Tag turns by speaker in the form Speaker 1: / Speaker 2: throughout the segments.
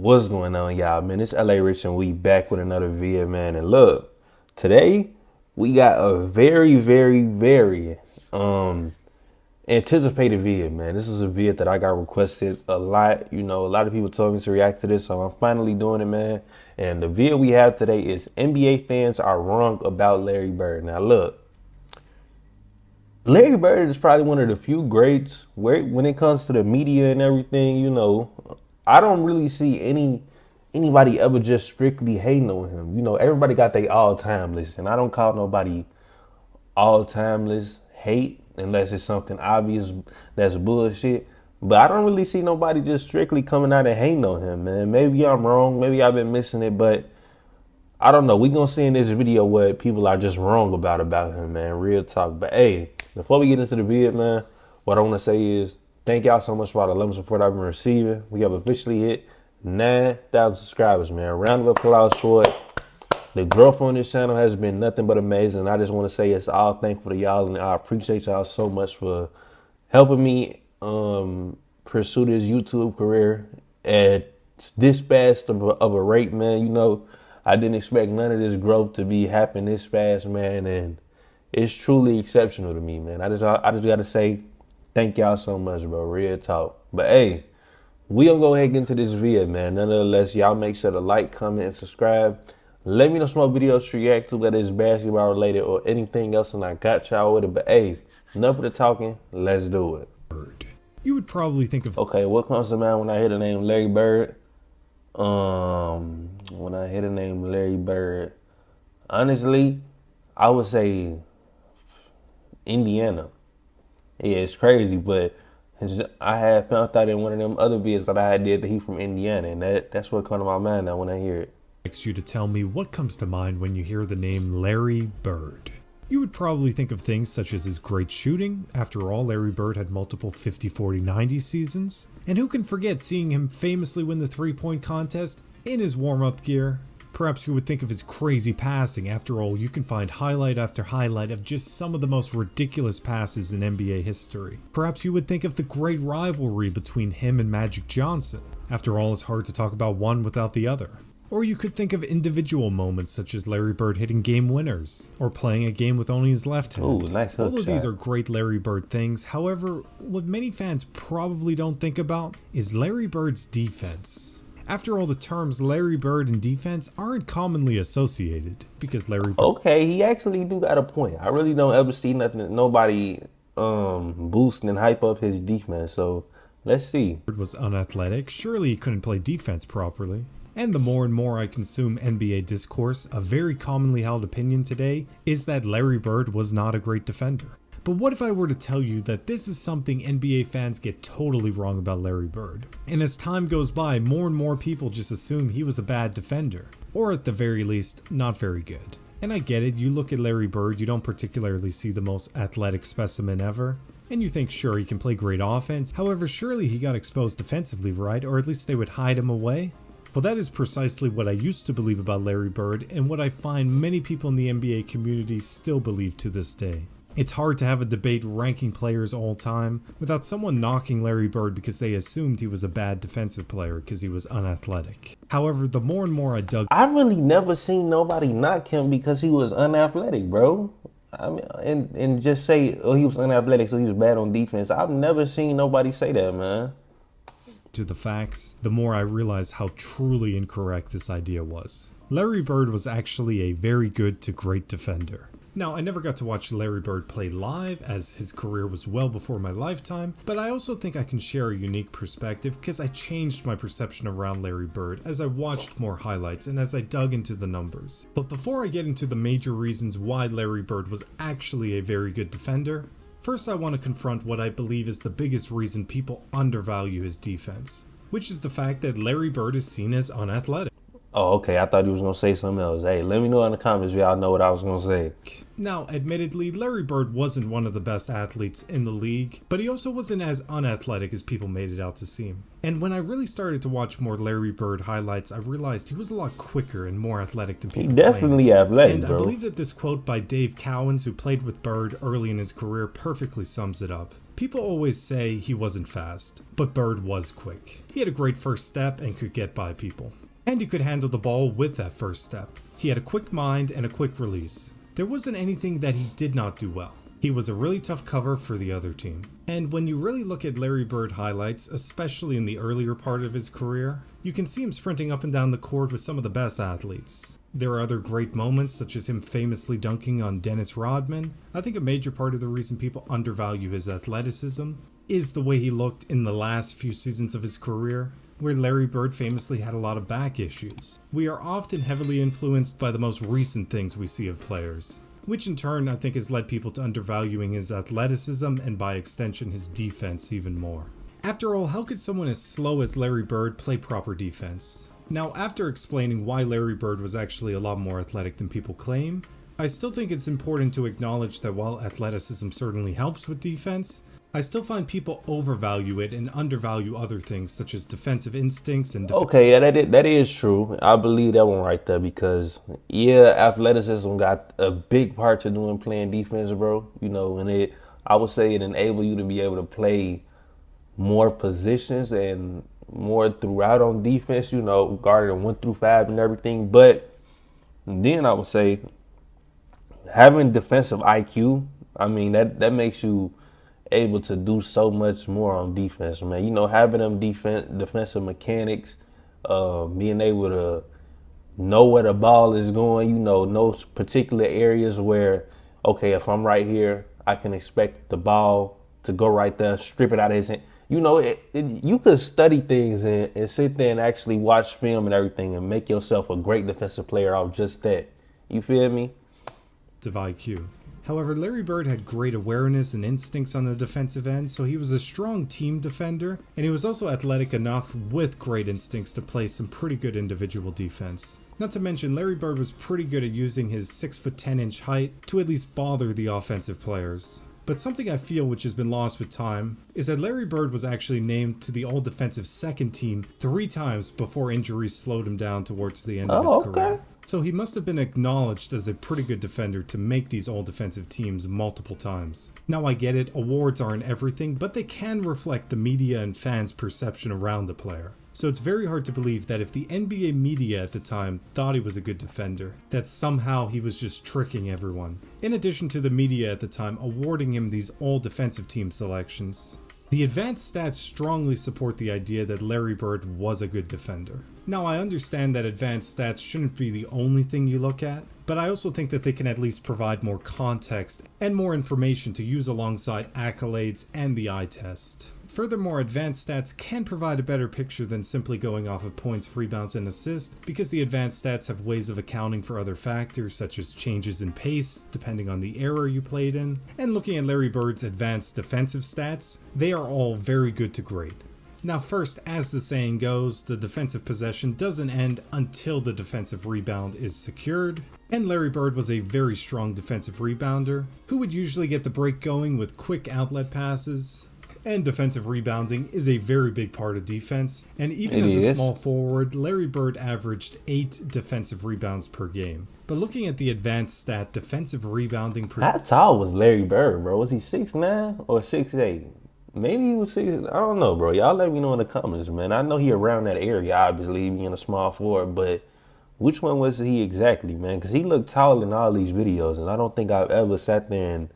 Speaker 1: What's going on, y'all, man? It's LA Rich and we back with another video, man. And look, today we got a very anticipated video, man. This is a video that I got requested a lot. You know, a lot of people told me to react to this, so I'm finally doing it, man. And the video we have today is NBA fans are wrong about Larrybird. Now look, Larrybird is probably one of the few greats when it comes to the media and everything. You know, I don't really see anybody ever just strictly hating on him. You know, everybody got their all-time list, and I don't call nobody all-time list hate unless it's something obvious that's bullshit. But I don't really see nobody just strictly coming out and hating on him, man. Maybe I'm wrong. Maybe I've been missing it, but I don't know. We're going to see in this video what people are just wrong about him, man. Real talk. But, hey, before we get into the video, man, what I want to say is thank y'all so much for all the love and support I've been receiving. We have officially hit 9,000 subscribers, man. Round of applause for it. The growth on this channel has been nothing but amazing. I just want to say it's all thankful to y'all, and I appreciate y'all so much for helping me pursue this YouTube career at this fast of a rate, man. You know, I didn't expect none of this growth to be happening this fast, man, and it's truly exceptional to me, man. I just gotta say thank y'all so much, bro. Real talk. But hey, we gonna go ahead and get into this video, man. Nonetheless, y'all make sure to like, comment, and subscribe. Let me know some more videos to react to, whether it's basketball related or anything else, and I got y'all with it. But hey, enough of the talking. Let's do it.
Speaker 2: You would probably think of
Speaker 1: what comes to mind when I hear the name Larrybird? When I hear the name Larrybird, honestly, I would say Indiana. Yeah, it's crazy, but I had found out in one of them other videos that I did that he from Indiana, and that's what comes to my mind now when I hear it.
Speaker 2: You to tell me what comes to mind when you hear the name Larrybird. You would probably think of things such as his great shooting. After all, Larrybird had multiple 50, 40, 90 seasons. And who can forget seeing him famously win the three-point contest in his warm-up gear? Perhaps you would think of his crazy passing. After all, you can find highlight after highlight of just some of the most ridiculous passes in NBA history. Perhaps you would think of the great rivalry between him and Magic Johnson. After all, it's hard to talk about one without the other. Or you could think of individual moments such as Larrybird hitting game winners, or playing a game with only his left hand.
Speaker 1: Ooh, nice hook
Speaker 2: All of
Speaker 1: shot.
Speaker 2: these are great Larrybird things. However, what many fans probably don't think about is Larrybird's defense. After all, the terms Larrybird and defense aren't commonly associated, because Larrybird...
Speaker 1: Okay, he actually do got a point. I really don't ever see nobody boosting and hype up his defense, so let's see.
Speaker 2: Was unathletic. Surely he couldn't play defense properly. And the more and more I consume NBA discourse, a very commonly held opinion today is that Larrybird was not a great defender. But what if I were to tell you that this is something NBA fans get totally wrong about Larrybird? And as time goes by, more and more people just assume he was a bad defender. Or at the very least, not very good. And I get it, you look at Larrybird, you don't particularly see the most athletic specimen ever. And you think, sure, he can play great offense. However, surely he got exposed defensively, right? Or at least they would hide him away. Well, that is precisely what I used to believe about Larrybird, and what I find many people in the NBA community still believe to this day. It's hard to have a debate ranking players all time without someone knocking Larrybird because they assumed he was a bad defensive player because he was unathletic. However, the more and more I dug...
Speaker 1: I really never seen nobody knock him because he was unathletic, bro. I mean, and just say, oh, he was unathletic, so he was bad on defense. I've never seen nobody say that, man.
Speaker 2: To the facts, the more I realized how truly incorrect this idea was. Larrybird was actually a very good to great defender. Now, I never got to watch Larrybird play live, as his career was well before my lifetime, but I also think I can share a unique perspective because I changed my perception around Larrybird as I watched more highlights and as I dug into the numbers. But before I get into the major reasons why Larrybird was actually a very good defender, first I want to confront what I believe is the biggest reason people undervalue his defense, which is the fact that Larrybird is seen as unathletic.
Speaker 1: Oh, okay. I thought he was going to say something else. Hey, let me know in the comments if y'all know what I was going to say.
Speaker 2: Now, admittedly, Larrybird wasn't one of the best athletes in the league, but he also wasn't as unathletic as people made it out to seem. And when I really started to watch more Larrybird highlights, I realized he was a lot quicker and more athletic than people
Speaker 1: He definitely
Speaker 2: claimed.
Speaker 1: athletic,
Speaker 2: And
Speaker 1: bro.
Speaker 2: I believe that this quote by Dave Cowens, who played with Bird early in his career, perfectly sums it up. People always say he wasn't fast, but Bird was quick. He had a great first step and could get by people. And he could handle the ball with that first step. He had a quick mind and a quick release. There wasn't anything that he did not do well. He was a really tough cover for the other team. And when you really look at Larrybird highlights, especially in the earlier part of his career, you can see him sprinting up and down the court with some of the best athletes. There are other great moments, such as him famously dunking on Dennis Rodman. I think a major part of the reason people undervalue his athleticism is the way he looked in the last few seasons of his career, where Larrybird famously had a lot of back issues. We are often heavily influenced by the most recent things we see of players, which in turn I think has led people to undervaluing his athleticism and by extension his defense even more. After all, how could someone as slow as Larrybird play proper defense? Now, after explaining why Larrybird was actually a lot more athletic than people claim, I still think it's important to acknowledge that while athleticism certainly helps with defense, I still find people overvalue it and undervalue other things such as defensive instincts and
Speaker 1: Okay, yeah, that is true. I believe that one right there because, yeah, athleticism got a big part to doing playing defense, bro. You know, and I would say it enables you to be able to play more positions and more throughout on defense, you know, guarding 1 through 5 and everything. But then I would say having defensive IQ, I mean, that makes you able to do so much more on defense, man. You know, having them defensive mechanics, being able to know where the ball is going, you know particular areas where, okay, if I'm right here, I can expect the ball to go right there, strip it out of his hand. You know, you could study things and sit there and actually watch film and everything and make yourself a great defensive player off just that. You feel me?
Speaker 2: IQ. However, Larrybird had great awareness and instincts on the defensive end, so he was a strong team defender, and he was also athletic enough with great instincts to play some pretty good individual defense. Not to mention, Larrybird was pretty good at using his 6'10" height to at least bother the offensive players. But something I feel which has been lost with time is that Larrybird was actually named to the all-defensive second team 3 times before injuries slowed him down towards the end of his career. So he must have been acknowledged as a pretty good defender to make these all-defensive teams multiple times. Now I get it, awards aren't everything, but they can reflect the media and fans' perception around the player. So it's very hard to believe that if the NBA media at the time thought he was a good defender, that somehow he was just tricking everyone. In addition to the media at the time awarding him these all-defensive team selections, the advanced stats strongly support the idea that Larrybird was a good defender. Now I understand that advanced stats shouldn't be the only thing you look at, but I also think that they can at least provide more context and more information to use alongside accolades and the eye test. Furthermore, advanced stats can provide a better picture than simply going off of points, rebounds, and assists, because the advanced stats have ways of accounting for other factors such as changes in pace, depending on the era you played in, and looking at Larrybird's advanced defensive stats, they are all very good to great. Now first, as the saying goes, the defensive possession doesn't end until the defensive rebound is secured, and Larrybird was a very strong defensive rebounder, who would usually get the break going with quick outlet passes. And defensive rebounding is a very big part of defense, and even as a small forward, Larrybird averaged 8 defensive rebounds per game. But looking at the advanced stat, defensive rebounding per...
Speaker 1: How tall was Larrybird, bro? Was he 6'9" or 6'8"? Maybe he was 6. I don't know, bro. Y'all let me know in the comments, man. I know he around that area, obviously, being a small forward, but which one was he exactly, man? Because he looked tall in all these videos, and I don't think I've ever sat there and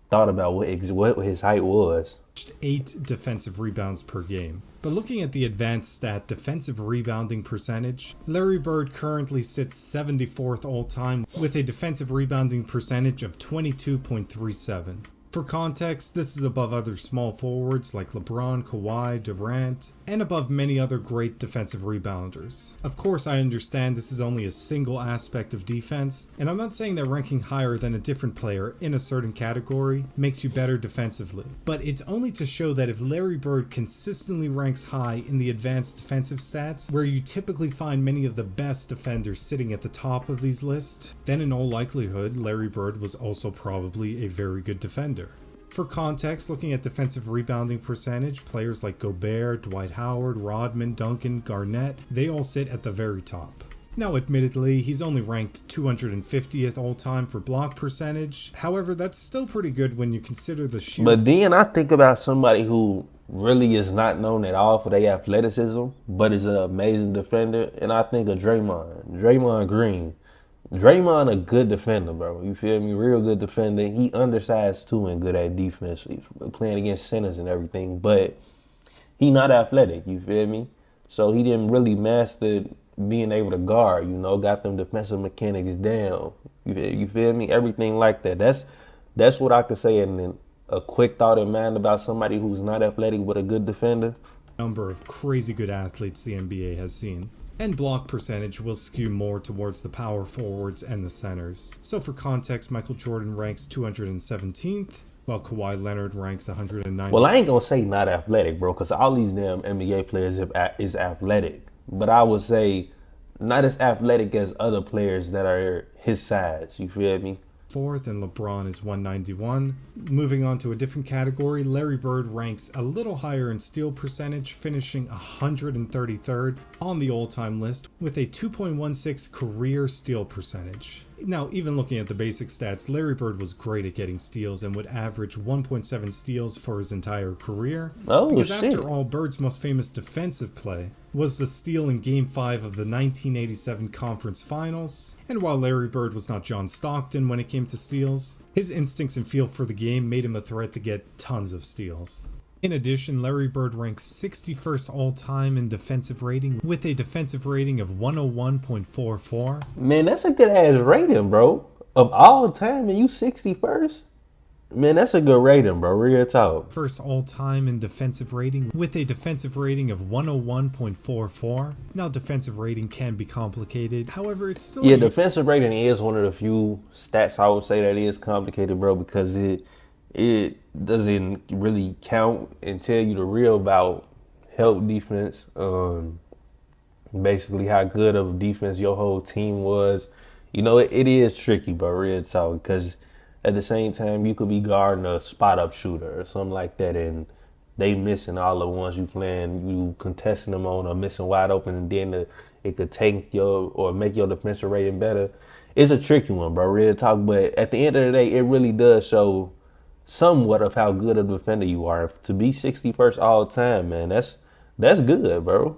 Speaker 1: thought about what his height was.
Speaker 2: 8 defensive rebounds per game. But looking at the advanced stat defensive rebounding percentage, Larrybird currently sits 74th all time with a defensive rebounding percentage of 22.37. For context, this is above other small forwards like LeBron, Kawhi, Durant, and above many other great defensive rebounders. Of course, I understand this is only a single aspect of defense, and I'm not saying that ranking higher than a different player in a certain category makes you better defensively, but it's only to show that if Larrybird consistently ranks high in the advanced defensive stats, where you typically find many of the best defenders sitting at the top of these lists, then in all likelihood, Larrybird was also probably a very good defender. For context, looking at defensive rebounding percentage, players like Gobert, Dwight Howard, Rodman, Duncan, Garnett, they all sit at the very top. Now admittedly, he's only ranked 250th all-time for block percentage, however that's still pretty good when you consider the sheer...
Speaker 1: But then I think about somebody who really is not known at all for their athleticism, but is an amazing defender, and I think of Draymond Green. Draymond a good defender, bro. You feel me? Real good defender. He undersized too and good at defense. He's playing against centers and everything, but he not athletic. You feel me? So he didn't really master being able to guard. You know, got them defensive mechanics down. You feel me? Everything like that. That's what I could say. And then a quick thought in mind about somebody who's not athletic but a good defender.
Speaker 2: Number of crazy good athletes the NBA has seen. And block percentage will skew more towards the power forwards and the centers. So for context, Michael Jordan ranks 217th, while Kawhi Leonard ranks 190th.
Speaker 1: Well, I ain't gonna say not athletic, bro, because all these damn NBA players is athletic. But I would say not as athletic as other players that are his size. You feel me?
Speaker 2: Fourth, and LeBron is 191. Moving on to a different category, Larrybird ranks a little higher in steal percentage, finishing 133rd on the all-time list with a 2.16 career steal percentage. Now, even looking at the basic stats, Larrybird was great at getting steals and would average 1.7 steals for his entire career.
Speaker 1: Oh,
Speaker 2: because
Speaker 1: shit.
Speaker 2: after all, Bird's most famous defensive play was the steal in Game 5 of the 1987 Conference Finals. And while Larry Bird was not John Stockton when it came to steals, his instincts and feel for the game made him a threat to get tons of steals. In addition, Larry Bird ranks 61st all-time in defensive rating with a defensive rating of 101.44.
Speaker 1: Man, that's a good ass rating, bro. Of all time, and you 61st? Man, that's a good rating, bro. Real talk.
Speaker 2: First all-time in defensive rating with a defensive rating of 101.44. Now, defensive rating can be complicated. However, it's still...
Speaker 1: Yeah, defensive rating is one of the few stats I would say that is complicated, bro, because it doesn't really count and tell you the real about help defense. Basically how good of a defense your whole team was. You know, it is tricky, bro. Real talk, because at the same time, you could be guarding a spot-up shooter or something like that, and they missing all the ones you playing, you contesting them on or missing wide open, and then it could take your or make your defensive rating better. It's a tricky one, bro, real talk, but at the end of the day, it really does show somewhat of how good a defender you are. To be 61st all time, man, that's good, bro.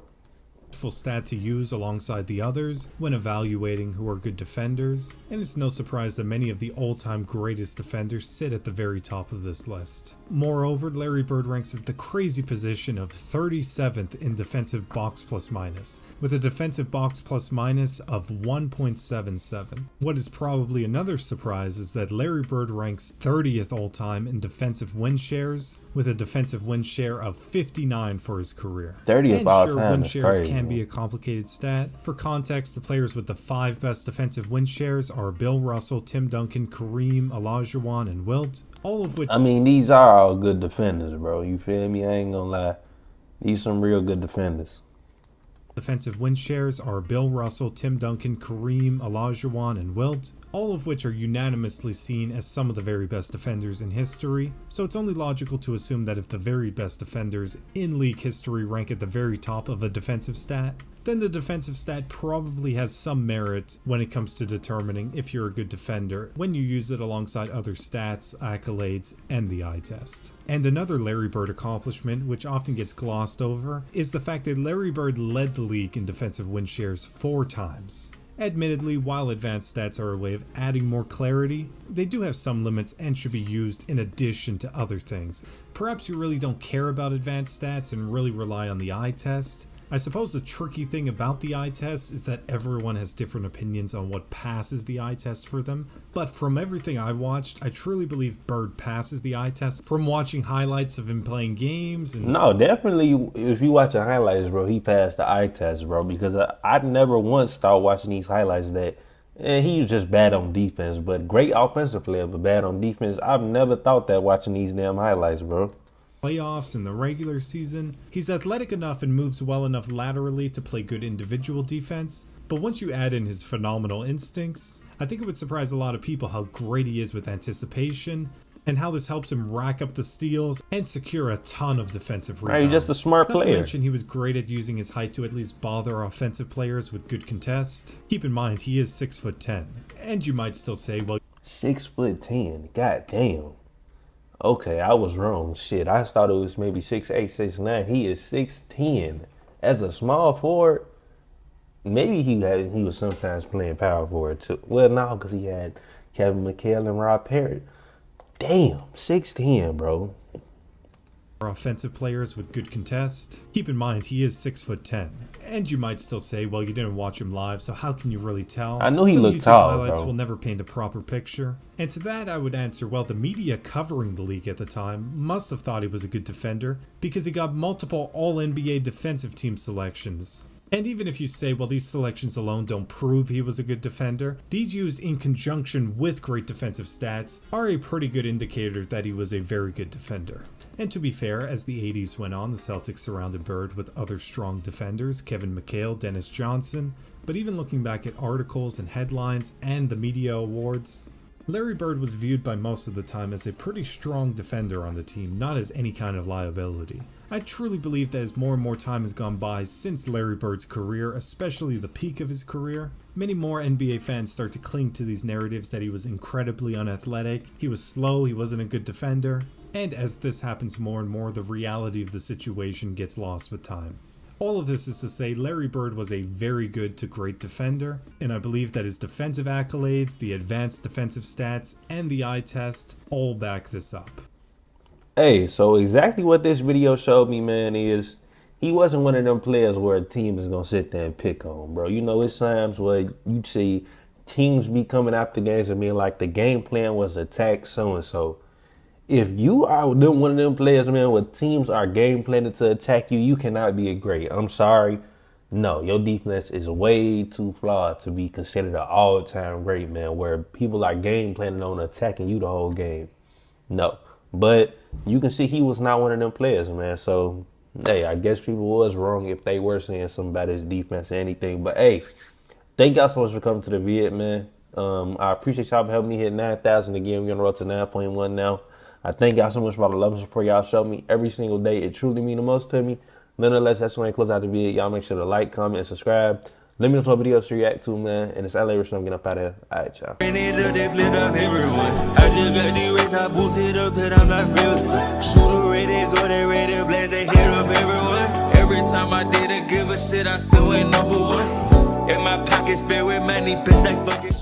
Speaker 2: Full stat to use alongside the others when evaluating who are good defenders, and it's no surprise that many of the all-time greatest defenders sit at the very top of this list. Moreover, Larry Bird ranks at the crazy position of 37th in defensive box plus minus, with a defensive box plus minus of 1.77. What is probably another surprise is that Larry Bird ranks 30th all-time in defensive win shares, with a defensive win share of 59 for his career.
Speaker 1: 30th all
Speaker 2: sure,
Speaker 1: time
Speaker 2: win
Speaker 1: is
Speaker 2: shares
Speaker 1: crazy.
Speaker 2: Can be a complicated stat. For context, the players with the 5 best defensive win shares are Bill Russell, Tim Duncan, Kareem, Olajuwon, and Wilt, all of which...
Speaker 1: I mean, these are all good defenders, bro. You feel me? I ain't gonna lie. These some real good defenders.
Speaker 2: Defensive win shares are Bill Russell, Tim Duncan, Kareem, Olajuwon, and Wilt, all of which are unanimously seen as some of the very best defenders in history, so it's only logical to assume that if the very best defenders in league history rank at the very top of a defensive stat, then the defensive stat probably has some merit when it comes to determining if you're a good defender when you use it alongside other stats, accolades, and the eye test. And another Larry Bird accomplishment, which often gets glossed over, is the fact that Larry Bird led the league in defensive win shares 4 times. Admittedly, while advanced stats are a way of adding more clarity, they do have some limits and should be used in addition to other things. Perhaps you really don't care about advanced stats and really rely on the eye test. I suppose the tricky thing about the eye test is that everyone has different opinions on what passes the eye test for them, but from everything I watched, I truly believe Bird passes the eye test from watching highlights of him playing games. And
Speaker 1: No, definitely, if you watch the highlights, bro, he passed the eye test, bro, because I never once started watching these highlights that he was just bad on defense, but great offensive player, but bad on defense. I've never thought that watching these damn highlights, bro.
Speaker 2: Playoffs in the regular season, he's athletic enough and moves well enough laterally to play good individual defense, but once you add in his phenomenal instincts, I think it would surprise a lot of people how great he is with anticipation, and how this helps him rack up the steals and secure a ton of defensive
Speaker 1: Right,
Speaker 2: rebounds.
Speaker 1: he's just a smart
Speaker 2: Not to
Speaker 1: player.
Speaker 2: mention he was great at using his height to at least bother offensive players with good contest. Keep in mind he is 6'10", and you might still say, well,
Speaker 1: 6'10". God damn. Okay, I was wrong. Shit, I thought it was maybe 6'8", 6'9". He is 6'10". As a small forward, maybe he was sometimes playing power forward too. Well, no, because he had Kevin McHale and Rob Parrott. Damn, 6'10", bro.
Speaker 2: offensive players with good contest. Keep in mind he is 6'10", and you might still say, well, you didn't watch him live, so how can you really tell?
Speaker 1: I know he
Speaker 2: Some
Speaker 1: looked
Speaker 2: YouTube
Speaker 1: tall,
Speaker 2: highlights
Speaker 1: bro.
Speaker 2: will never paint a proper picture. And to that I would answer, well, the media covering the league at the time must have thought he was a good defender because he got multiple All-NBA defensive team selections. And even if you say, well, these selections alone don't prove he was a good defender, these used in conjunction with great defensive stats are a pretty good indicator that he was a very good defender. And to be fair, as the 80s went on, the Celtics surrounded Bird with other strong defenders, Kevin McHale, Dennis Johnson, but even looking back at articles and headlines and the media awards, Larry Bird was viewed by most of the time as a pretty strong defender on the team, not as any kind of liability. I truly believe that as more and more time has gone by since Larry Bird's career, especially the peak of his career, many more NBA fans start to cling to these narratives that he was incredibly unathletic, he was slow, he wasn't a good defender, and as this happens more and more, the reality of the situation gets lost with time. All of this is to say Larry Bird was a very good to great defender, and I believe that his defensive accolades, the advanced defensive stats, and the eye test all back this up.
Speaker 1: Hey, so exactly what this video showed me, man, is he wasn't one of them players where a team is going to sit there and pick on, bro. You know, it's times where you see teams be coming after games and being like, the game plan was attack so-and-so. If you are one of them players, man, where teams are game planning to attack you, you cannot be a great. I'm sorry. No, your defense is way too flawed to be considered an all-time great, man, where people are game planning on attacking you the whole game. No. But you can see he was not one of them players, man. So, hey, I guess people was wrong if they were saying something about his defense or anything. But, hey, thank y'all so much for coming to the vid, man. I appreciate y'all for helping me hit 9,000 again. We're on the road to 9.1 now. I thank y'all so much for all the love and support y'all show me every single day. It truly means the most to me. Nonetheless, that's when I close out the video. Y'all make sure to like, comment, and subscribe. Let me know what videos to react to, man. And it's Larrybird, so I'm getting up out of here. All right, y'all.
Speaker 3: I just got the race, I boost it up, cause I'm not real. Shooter ready, go there, ready, blaze, they hit up everyone. Every time I didn't give a shit, I still ain't number one. In my pockets filled with money, bitch, like fucking.